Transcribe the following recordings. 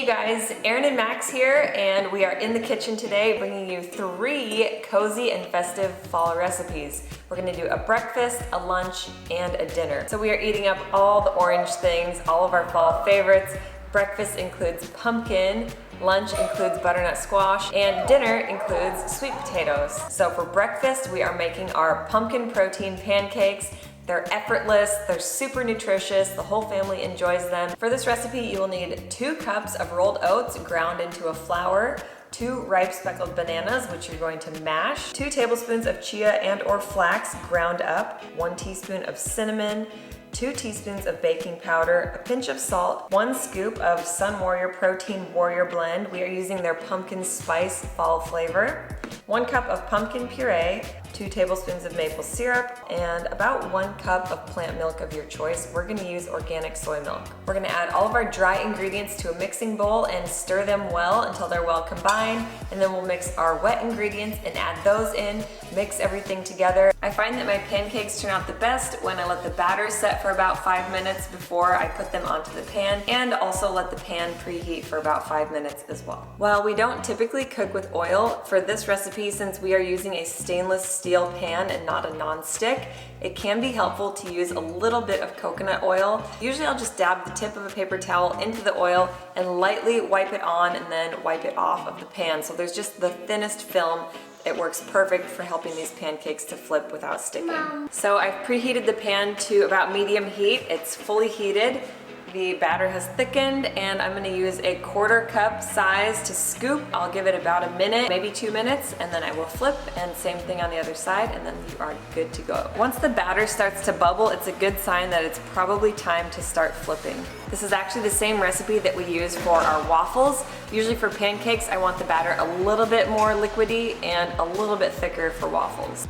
Hey you guys, Erin and Max here, and we are in the kitchen today bringing you 3 cozy and festive fall recipes. We're gonna do a breakfast, a lunch, and a dinner. So we are eating up all the orange things, all of our fall favorites. Breakfast includes pumpkin, lunch includes butternut squash, and dinner includes sweet potatoes. So for breakfast, we are making our pumpkin protein pancakes. They're effortless, they're super nutritious, the whole family enjoys them. For this recipe, you will need 2 cups of rolled oats ground into a flour, 2 ripe speckled bananas, which you're going to mash, 2 tablespoons of chia and or flax ground up, 1 teaspoon of cinnamon, 2 teaspoons of baking powder, a pinch of salt, 1 scoop of Sun Warrior Protein Warrior Blend. We are using their pumpkin spice fall flavor, 1 cup of pumpkin puree, 2 tablespoons of maple syrup, and about 1 cup of plant milk of your choice. We're gonna use organic soy milk. We're gonna add all of our dry ingredients to a mixing bowl and stir them well until they're well combined, and then we'll mix our wet ingredients and add those in, mix everything together. I find that my pancakes turn out the best when I let the batter set for about 5 minutes before I put them onto the pan, and also let the pan preheat for about 5 minutes as well. While we don't typically cook with oil, for this recipe, since we are using a stainless steel pan and not a non-stick, it can be helpful to use a little bit of coconut oil. Usually I'll just dab the tip of a paper towel into the oil and lightly wipe it on and then wipe it off of the pan. So there's just the thinnest film. It works perfect for helping these pancakes to flip without sticking. Mom. So I've preheated the pan to about medium heat. It's fully heated. The batter has thickened, and I'm gonna use a 1/4 cup size to scoop. I'll give it about a minute, maybe 2 minutes, and then I will flip, and same thing on the other side, and then you are good to go. Once the batter starts to bubble, it's a good sign that it's probably time to start flipping. This is actually the same recipe that we use for our waffles. Usually for pancakes, I want the batter a little bit more liquidy and a little bit thicker for waffles.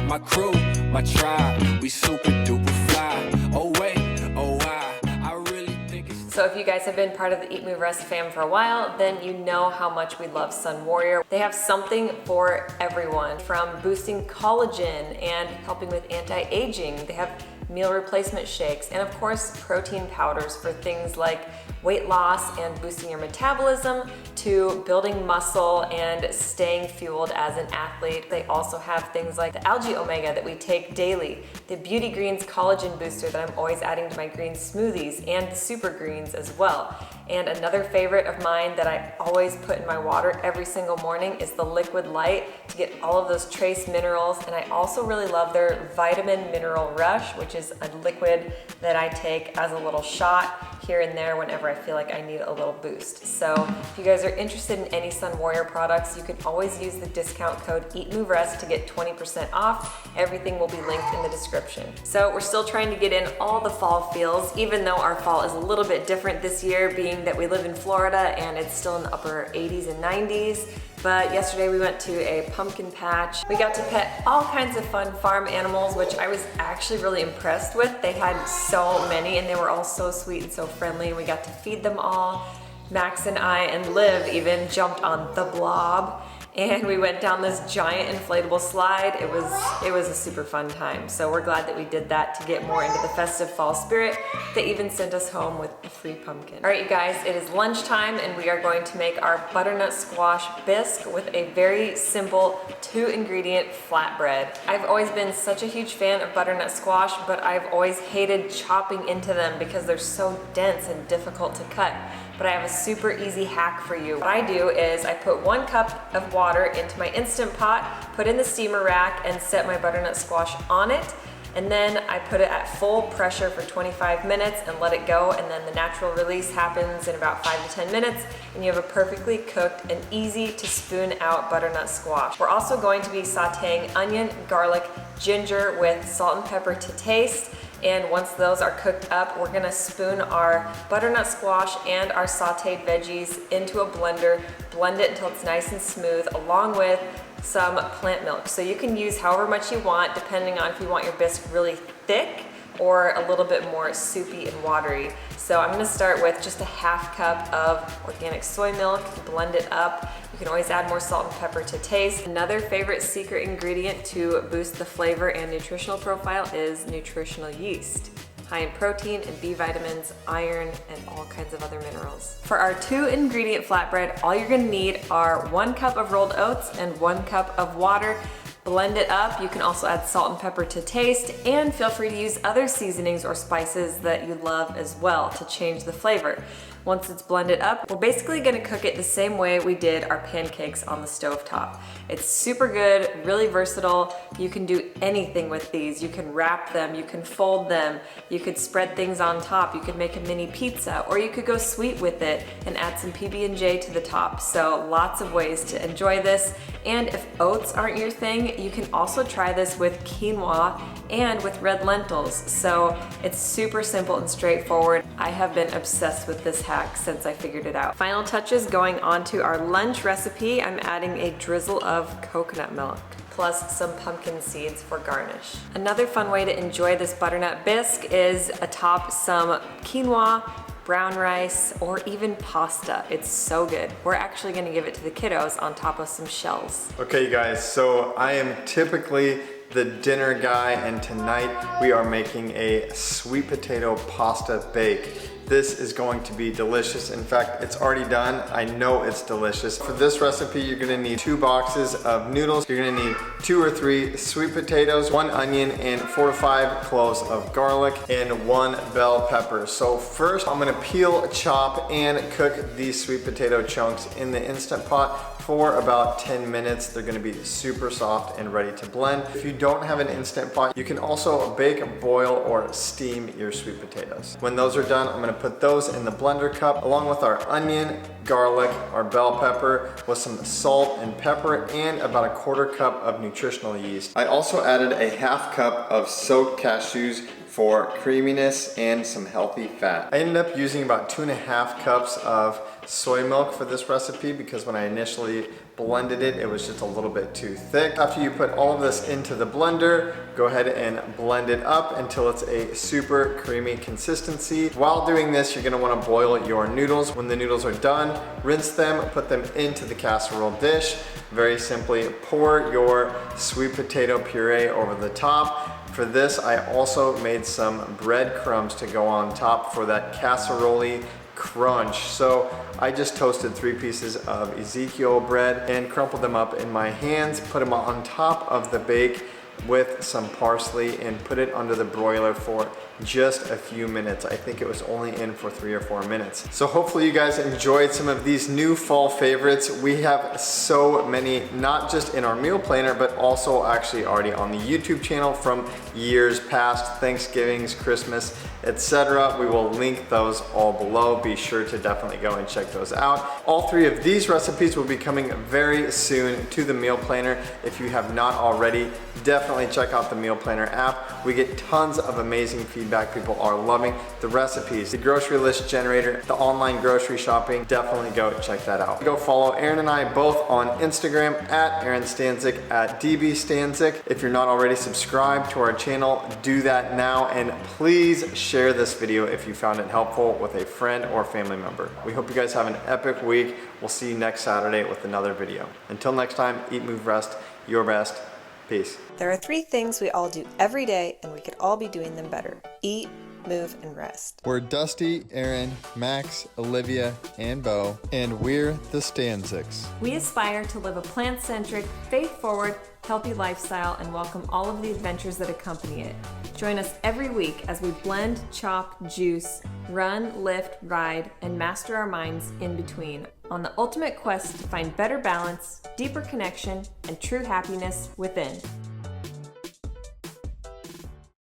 My crew, my tribe, we super duper fly. Oh wait, oh I really think it's... So if you guys have been part of the EatMoveRest fam for a while, then you know how much we love Sun Warrior. They have something for everyone, from boosting collagen and helping with anti-aging. They have meal replacement shakes, and of course protein powders for things like weight loss and boosting your metabolism, to building muscle and staying fueled as an athlete. They also have things like the algae omega that we take daily, the Beauty Greens collagen booster that I'm always adding to my green smoothies, and the super greens as well. And another favorite of mine that I always put in my water every single morning is the Liquid Light to get all of those trace minerals. And I also really love their Vitamin Mineral Rush, which is a liquid that I take as a little shot here and there whenever I feel like I need a little boost. So if you guys are interested in any Sun Warrior products, you can always use the discount code EatMoveRest to get 20% off. Everything will be linked in the description. So we're still trying to get in all the fall feels, even though our fall is a little bit different this year, being that we live in Florida and it's still in the upper 80s and 90s. But yesterday we went to a pumpkin patch. We got to pet all kinds of fun farm animals, which I was actually really impressed with. They had so many and they were all so sweet and so friendly. We got to feed them all. Max and I and Liv even jumped on the blob, and we went down this giant inflatable slide. It was a super fun time. So we're glad that we did that to get more into the festive fall spirit. They even sent us home with a free pumpkin. All right, you guys, it is lunchtime and we are going to make our butternut squash bisque with a very simple 2-ingredient flatbread. I've always been such a huge fan of butternut squash, but I've always hated chopping into them because they're so dense and difficult to cut. But I have a super easy hack for you. What I do is I put 1 cup of water into my Instant Pot, put in the steamer rack, and set my butternut squash on it. And then I put it at full pressure for 25 minutes and let it go, and then the natural release happens in about 5 to 10 minutes, and you have a perfectly cooked and easy to spoon out butternut squash. We're also going to be sauteing onion, garlic, ginger with salt and pepper to taste. And once those are cooked up, we're gonna spoon our butternut squash and our sauteed veggies into a blender, blend it until it's nice and smooth, along with some plant milk. So you can use however much you want, depending on if you want your bisque really thick or a little bit more soupy and watery. So I'm gonna start with just a half cup of organic soy milk, blend it up. You can always add more salt and pepper to taste. Another favorite secret ingredient to boost the flavor and nutritional profile is nutritional yeast. High in protein and B vitamins, iron, and all kinds of other minerals. For our 2-ingredient flatbread, all you're gonna need are 1 cup of rolled oats and 1 cup of water. Blend it up. You can also add salt and pepper to taste, and feel free to use other seasonings or spices that you love as well to change the flavor. Once it's blended up, we're basically gonna cook it the same way we did our pancakes on the stovetop. It's super good, really versatile. You can do anything with these. You can wrap them, you can fold them, you could spread things on top, you could make a mini pizza, or you could go sweet with it and add some PB&J to the top. So lots of ways to enjoy this. And if oats aren't your thing, you can also try this with quinoa and with red lentils. So it's super simple and straightforward. I have been obsessed with this hack since I figured it out. Final touches going on to our lunch recipe. I'm adding a drizzle of coconut milk, plus some pumpkin seeds for garnish. Another fun way to enjoy this butternut bisque is atop some quinoa, brown rice, or even pasta. It's so good. We're actually gonna give it to the kiddos on top of some shells. Okay, you guys, so I am typically the dinner guy, and tonight we are making a sweet potato pasta bake. This is going to be delicious. In fact, it's already done. I know it's delicious. For this recipe, you're gonna need 2 boxes of noodles. You're gonna need 2 or 3 sweet potatoes, 1 onion, and 4 to 5 cloves of garlic, and 1 bell pepper. So first, I'm gonna peel, chop, and cook these sweet potato chunks in the Instant Pot for about 10 minutes. They're gonna be super soft and ready to blend. If you don't have an Instant Pot, you can also bake, boil, or steam your sweet potatoes. When those are done, I'm gonna put those in the blender cup along with our onion, garlic, our bell pepper, with some salt and pepper, and about a 1/4 cup of nutritional yeast. I also added a 1/2 cup of soaked cashews for creaminess and some healthy fat. I ended up using about 2.5 cups of soy milk for this recipe because when I initially blended it, it was just a little bit too thick. After you put all of this into the blender, go ahead and blend it up until it's a super creamy consistency. While doing this, you're gonna wanna boil your noodles. When the noodles are done, rinse them, put them into the casserole dish. Very simply, pour your sweet potato puree over the top. For this, I also made some breadcrumbs to go on top for that casserole crunch. So I just toasted 3 pieces of Ezekiel bread and crumpled them up in my hands, put them on top of the bake with some parsley, and put it under the broiler for just a few minutes. I think it was only in for 3 or 4 minutes. So hopefully you guys enjoyed some of these new fall favorites. We have so many, not just in our meal planner, but also actually already on the YouTube channel from years past, Thanksgivings, Christmas, etc. We will link those all below. Be sure to definitely go and check those out. All 3 of these recipes will be coming very soon to the meal planner. If you have not already, definitely check out the meal planner app. We get tons of amazing feedback. People are loving the recipes, the grocery list generator, the online grocery shopping. Definitely go check that out. Go follow Erin and I both on Instagram at Erin Stanzik, at DB Stanzik. If you're not already subscribed to our channel, do that now, and please share this video if you found it helpful with a friend or family member. We hope you guys have an epic week. We'll see you next Saturday with another video. Until next time, eat, move, rest, your best. Peace. There are 3 things we all do every day, and we could all be doing them better. Eat, move, and rest. We're Dusty, Erin, Max, Olivia, and Bo, and we're the Stanziks. We aspire to live a plant-centric, faith-forward, healthy lifestyle and welcome all of the adventures that accompany it. Join us every week as we blend, chop, juice, run, lift, ride, and master our minds in between on the ultimate quest to find better balance, deeper connection, and true happiness within.